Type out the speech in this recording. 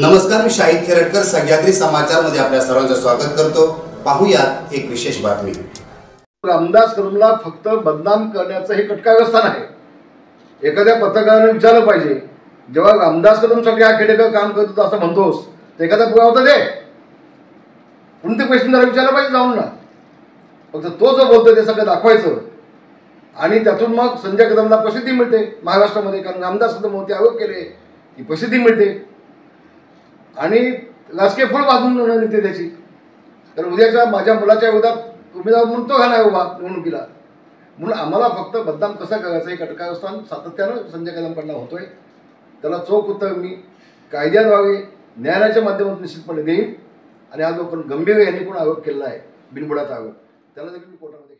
नमस्कार, मी शाहिद खेरटकर सह्याद्री समाचार मध्ये आपल्या सर्वांचं स्वागत करतो। पाहूयात एक विशेष बातमी। रामदास कदमला फक्त बदनाम करण्याचं हे कटका व्यवस्था नाही। एखाद्या पत्रकाराने विचारलं पाहिजे, जेव्हा रामदास कदमसाठी हा खेडेकर काम करत होता असं म्हणतोस तर एखादा पुरावा होता दे, कोणते क्वेश्चन जरा विचारलं पाहिजे जाऊन ना। फक्त तो जो बोलतोय ते सगळं दाखवायचं आणि त्यातून मग संजय कदमला प्रसिद्धी मिळते महाराष्ट्रामध्ये, कारण रामदास कदम होते आरोप केले की प्रसिद्धी मिळते आणि राजकीय फळ बाजून नेते त्याची। कारण उद्याच्या माझ्या मुलाच्या विरोधात उमेदवार म्हणतो का नाही उभा निवडणुकीला, म्हणून आम्हाला फक्त बदनाम कसा करायचं हे कटकारस्थान सातत्यानं संजय कदमकडनं होतोय। त्याला चोख उत्तर मी कायद्याद्वारे न्यायालयाच्या माध्यमातून निश्चितपणे देईन आणि हा जो पण गंभीर यांनी पण आरोप केलेला आहे बिनबुडाचा आरोप, त्याला देखील मी कोर्टामध्ये